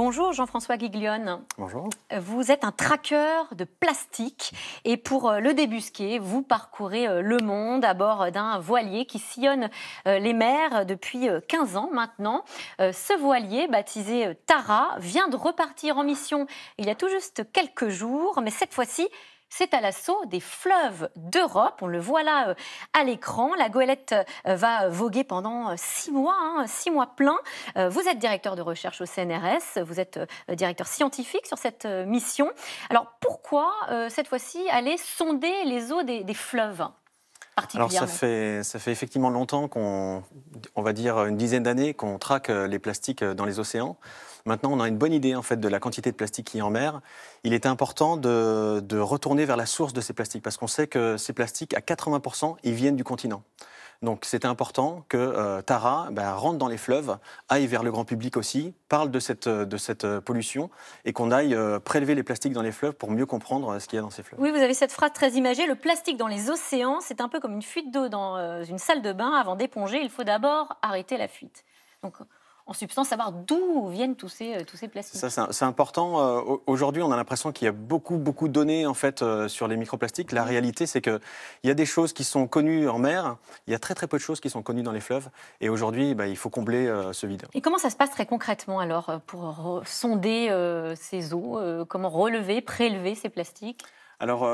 Bonjour Jean-François Guiglione. Bonjour. Vous êtes un traqueur de plastique et pour le débusquer, vous parcourez le monde à bord d'un voilier qui sillonne les mers depuis 15 ans maintenant. Ce voilier, baptisé Tara, vient de repartir en mission il y a tout juste quelques jours, mais cette fois-ci, c'est à l'assaut des fleuves d'Europe. On le voit là à l'écran. La goélette va voguer pendant 6 mois, 6 mois pleins. Vous êtes directeur de recherche au CNRS, vous êtes directeur scientifique sur cette mission. Alors pourquoi cette fois-ci aller sonder les eaux des fleuves ? Alors ça fait effectivement longtemps on va dire une dizaine d'années qu'on traque les plastiques dans les océans. Maintenant, on a une bonne idée en fait de la quantité de plastique qui est en mer. Il était important de retourner vers la source de ces plastiques parce qu'on sait que ces plastiques, à 80%, ils viennent du continent. Donc c'était important que Tara rentre dans les fleuves, aille vers le grand public aussi, parle de cette pollution et qu'on aille prélever les plastiques dans les fleuves pour mieux comprendre ce qu'il y a dans ces fleuves. Oui, vous avez cette phrase très imagée, le plastique dans les océans, c'est un peu comme une fuite d'eau dans une salle de bain. Avant d'éponger, il faut d'abord arrêter la fuite. Donc, en substance, savoir d'où viennent tous ces plastiques. Ça, c'est important. Aujourd'hui, on a l'impression qu'il y a beaucoup de données en fait, sur les microplastiques. La réalité, c'est qu'il y a des choses qui sont connues en mer, il y a très peu de choses qui sont connues dans les fleuves. Et aujourd'hui, il faut combler ce vide. Et comment ça se passe très concrètement alors pour sonder ces eaux comment relever, prélever ces plastiques ? Alors,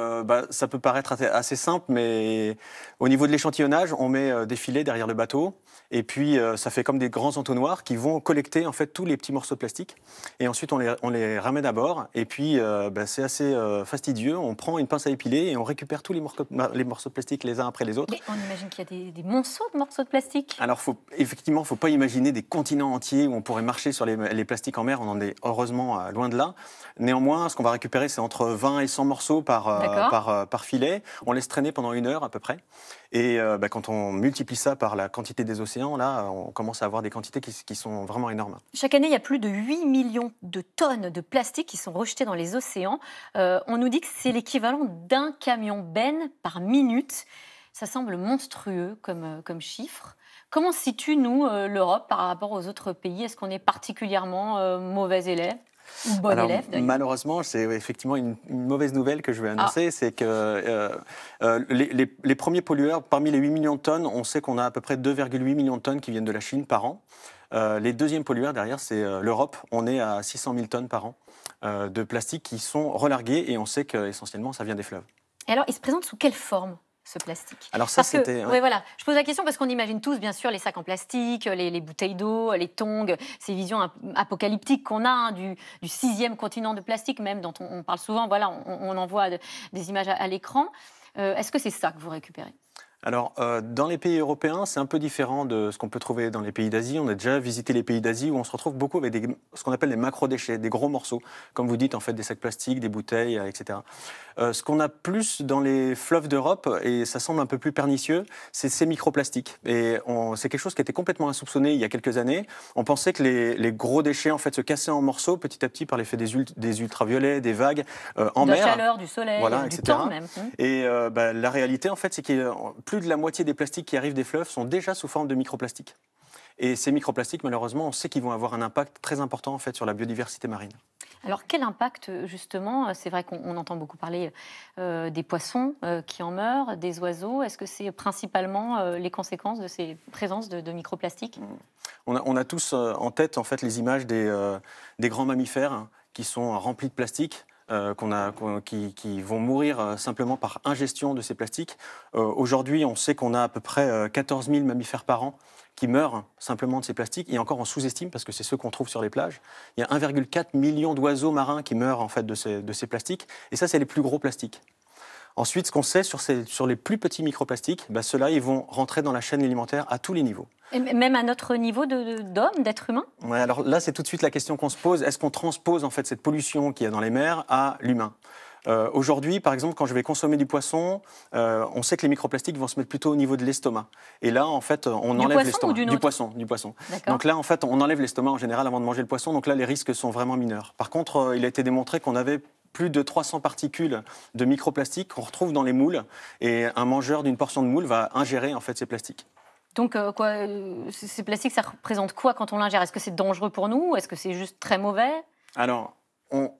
ça peut paraître assez simple, mais au niveau de l'échantillonnage, on met des filets derrière le bateau, et puis ça fait comme des grands entonnoirs qui vont collecter en fait tous les petits morceaux de plastique, et ensuite on les ramène à bord, et puis c'est assez fastidieux. On prend une pince à épiler et on récupère tous les morceaux de plastique les uns après les autres. Mais on imagine qu'il y a des monceaux de morceaux de plastique. Alors, effectivement, il ne faut pas imaginer des continents entiers où on pourrait marcher sur les plastiques en mer. On en est heureusement loin de là. Néanmoins, ce qu'on va récupérer, c'est entre 20 et 100 morceaux par filet. On laisse traîner pendant 1 heure à peu près. Et quand on multiplie ça par la quantité des océans, là, on commence à avoir des quantités qui sont vraiment énormes. Chaque année, il y a plus de 8 millions de tonnes de plastique qui sont rejetées dans les océans. On nous dit que c'est l'équivalent d'un camion benne par minute. Ça semble monstrueux comme chiffre. Comment se situe, nous, l'Europe par rapport aux autres pays ? Est-ce qu'on est particulièrement mauvais élève ? Ou bon élève, malheureusement, c'est effectivement une mauvaise nouvelle que je vais annoncer, c'est que les premiers pollueurs, parmi les 8 millions de tonnes, on sait qu'on a à peu près 2,8 millions de tonnes qui viennent de la Chine par an. Les deuxièmes pollueurs derrière, c'est l'Europe. On est à 600 000 tonnes par an de plastique qui sont relargués et on sait qu'essentiellement, ça vient des fleuves. Et alors, il se présente sous quelle forme ? Ce plastique. Alors ça, c'était... Oui, voilà. Je pose la question parce qu'on imagine tous, bien sûr, les sacs en plastique, les bouteilles d'eau, les tongs, ces visions apocalyptiques qu'on a du 6e continent de plastique même, dont on parle souvent. Voilà, on envoie des images à l'écran. Est-ce que c'est ça que vous récupérez ? Alors, dans les pays européens, c'est un peu différent de ce qu'on peut trouver dans les pays d'Asie. On a déjà visité les pays d'Asie où on se retrouve beaucoup avec ce qu'on appelle des macro-déchets, des gros morceaux, comme vous dites, en fait, des sacs plastiques, des bouteilles, etc. Ce qu'on a plus dans les fleuves d'Europe, et ça semble un peu plus pernicieux, c'est ces microplastiques. Et c'est quelque chose qui était complètement insoupçonné il y a quelques années. On pensait que les gros déchets, en fait, se cassaient en morceaux petit à petit par l'effet des ultraviolets, des vagues en mer. De la chaleur, du soleil, voilà, du etc. temps même. Et la réalité, en fait, c'est qu'il y a plus de la moitié des plastiques qui arrivent des fleuves sont déjà sous forme de microplastiques. Et ces microplastiques, malheureusement, on sait qu'ils vont avoir un impact très important en fait, sur la biodiversité marine. Alors, quel impact, justement ? C'est vrai qu'on entend beaucoup parler des poissons qui en meurent, des oiseaux. Est-ce que c'est principalement les conséquences de ces présences de microplastiques ? On a tous en tête en fait, les images des grands mammifères qui sont remplis de plastique. Qui vont mourir simplement par ingestion de ces plastiques. Aujourd'hui, on sait qu'on a à peu près 14 000 mammifères par an qui meurent simplement de ces plastiques, et encore on sous-estime parce que c'est ceux qu'on trouve sur les plages. Il y a 1,4 million d'oiseaux marins qui meurent en fait, de ces plastiques, et ça, c'est les plus gros plastiques. Ensuite, ce qu'on sait sur les plus petits microplastiques, ceux-là, ils vont rentrer dans la chaîne alimentaire à tous les niveaux. Et même à notre niveau d'homme, d'être humain ? Ouais, alors là, c'est tout de suite la question qu'on se pose. Est-ce qu'on transpose en fait, cette pollution qu'il y a dans les mers à l'humain ? Aujourd'hui, par exemple, quand je vais consommer du poisson, on sait que les microplastiques vont se mettre plutôt au niveau de l'estomac. Et là, en fait, on enlève l'estomac. Du poisson. Donc là, en fait, on enlève l'estomac en général avant de manger le poisson. Donc là, les risques sont vraiment mineurs. Par contre, il a été démontré qu'on avait plus de 300 particules de microplastiques qu'on retrouve dans les moules. Et un mangeur d'une portion de moule va ingérer en fait, ces plastiques. Donc, ces plastiques, ça représente quoi quand on l'ingère ? Est-ce que c'est dangereux pour nous ? Est-ce que c'est juste très mauvais ? Alors,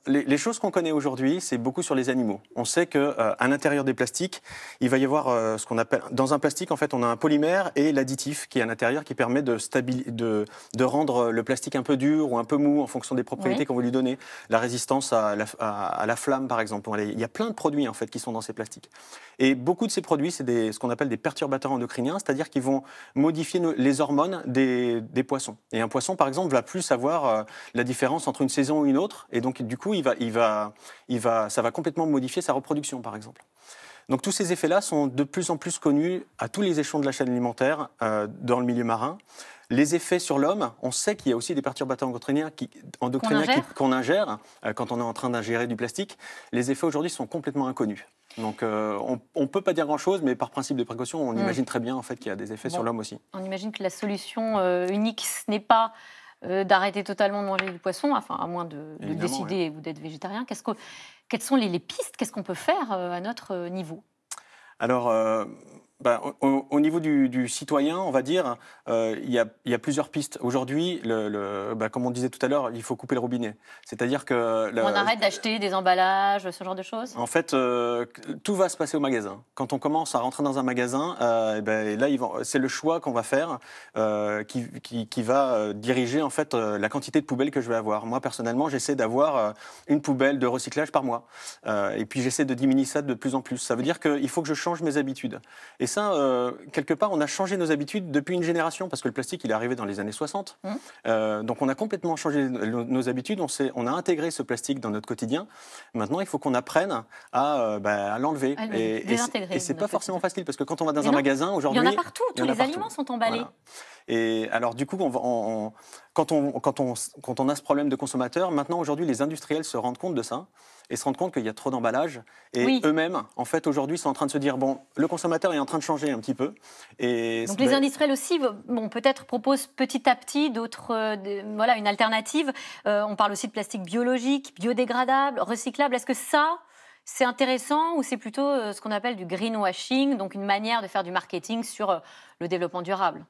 les choses qu'on connaît aujourd'hui, c'est beaucoup sur les animaux. On sait qu'à l'intérieur des plastiques, il va y avoir ce qu'on appelle... Dans un plastique, en fait, on a un polymère et l'additif qui est à l'intérieur qui permet de rendre le plastique un peu dur ou un peu mou en fonction des propriétés qu'on veut lui donner. La résistance à la flamme, par exemple. Il y a plein de produits, en fait, qui sont dans ces plastiques. Et beaucoup de ces produits, c'est ce qu'on appelle des perturbateurs endocriniens, c'est-à-dire qu'ils vont modifier les hormones des poissons. Et un poisson, par exemple, va plus savoir la différence entre une saison ou une autre. Et donc, du coup, ça va complètement modifier sa reproduction, par exemple. Donc tous ces effets-là sont de plus en plus connus à tous les échelons de la chaîne alimentaire dans le milieu marin. Les effets sur l'homme, on sait qu'il y a aussi des perturbateurs endocriniens qu'on ingère quand on est en train d'ingérer du plastique. Les effets aujourd'hui sont complètement inconnus. Donc on ne peut pas dire grand-chose, mais par principe de précaution, on imagine très bien en fait, qu'il y a des effets sur l'homme aussi. On imagine que la solution unique, ce n'est pas d'arrêter totalement de manger du poisson, enfin, à moins de décider ou d'être végétarien. Quelles sont les pistes? Qu'est-ce qu'on peut faire à notre niveau? Alors, au niveau du citoyen, on va dire, il y a plusieurs pistes. Aujourd'hui, comme on disait tout à l'heure, il faut couper le robinet. C'est-à-dire que... On arrête d'acheter des emballages, ce genre de choses? En fait, tout va se passer au magasin. Quand on commence à rentrer dans un magasin, là, c'est le choix qu'on va faire qui va diriger en fait, la quantité de poubelles que je vais avoir. Moi, personnellement, j'essaie d'avoir une poubelle de recyclage par mois. Et puis, j'essaie de diminuer ça de plus en plus. Ça veut dire qu'il faut que je change mes habitudes. Et ça, quelque part, on a changé nos habitudes depuis une génération, parce que le plastique, il est arrivé dans les années 60. Donc, on a complètement changé nos habitudes. On a intégré ce plastique dans notre quotidien. Maintenant, il faut qu'on apprenne à l'enlever. Et c'est pas forcément facile, parce que quand on va dans un magasin, aujourd'hui... Il y en a partout, tous les aliments sont emballés. Voilà. Et alors, du coup, quand on a ce problème de consommateur, maintenant, aujourd'hui, les industriels se rendent compte de ça et se rendent compte qu'il y a trop d'emballage. Et eux-mêmes, en fait, aujourd'hui, sont en train de se dire, bon, le consommateur est en train de changer un petit peu. Et donc, les industriels aussi, peut-être proposent petit à petit une alternative. On parle aussi de plastique biologique, biodégradable, recyclable. Est-ce que ça... c'est intéressant ou c'est plutôt ce qu'on appelle du greenwashing, donc une manière de faire du marketing sur le développement durable?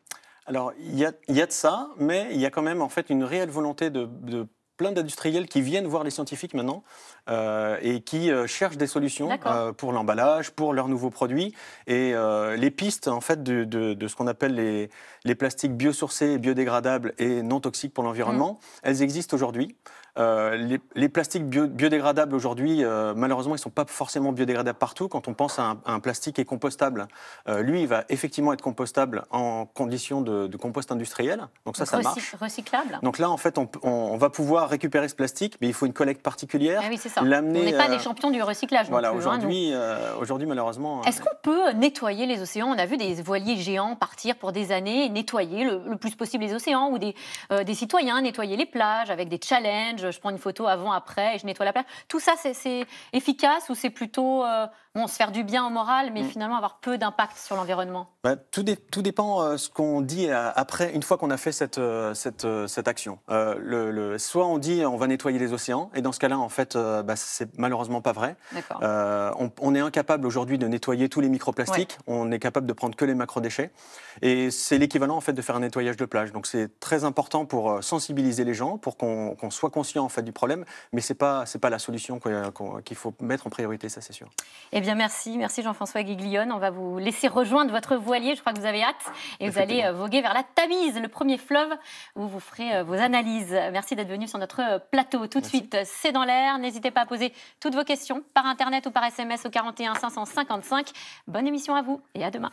Alors, il y a de ça, mais il y a quand même en fait une réelle volonté de plein d'industriels qui viennent voir les scientifiques maintenant et qui cherchent des solutions pour l'emballage, pour leurs nouveaux produits. Et les pistes en fait, de ce qu'on appelle les plastiques biosourcés, biodégradables et non toxiques pour l'environnement, elles existent aujourd'hui. Les plastiques biodégradables aujourd'hui, malheureusement, ils ne sont pas forcément biodégradables partout. Quand on pense à un plastique qui est compostable, lui, il va effectivement être compostable en conditions de compost industriel. Donc ça marche. Recyclable. Donc là, en fait, on va pouvoir récupérer ce plastique, mais il faut une collecte particulière. Ah oui, c'est ça. On n'est pas des champions du recyclage. Voilà, aujourd'hui, malheureusement... Est-ce qu'on peut nettoyer les océans? On a vu des voiliers géants partir pour des années, nettoyer le plus possible les océans, ou des citoyens nettoyer les plages avec des challenges. Je prends une photo avant, après et je nettoie la plage. Tout ça, c'est efficace ou c'est plutôt se faire du bien au moral, mais finalement avoir peu d'impact sur l'environnement? Tout dépend ce qu'on dit après, une fois qu'on a fait cette action. Soit on dit on va nettoyer les océans, et dans ce cas-là, en fait, c'est malheureusement pas vrai. On est incapable aujourd'hui de nettoyer tous les microplastiques. On est capable de prendre que les macrodéchets. Et c'est l'équivalent en fait de faire un nettoyage de plage. Donc c'est très important pour sensibiliser les gens, pour qu'on soit conscient en fait du problème, mais c'est pas la solution qu'il faut mettre en priorité, ça c'est sûr. Eh bien merci Jean-François Guiglione. On va vous laisser rejoindre votre voilier. Je crois que vous avez hâte et vous allez voguer vers la Tamise, le premier fleuve où vous ferez vos analyses. Merci d'être venu sur notre plateau. Tout de suite, c'est dans l'air. N'hésitez pas à poser toutes vos questions par internet ou par SMS au 41 555. Bonne émission à vous et à demain.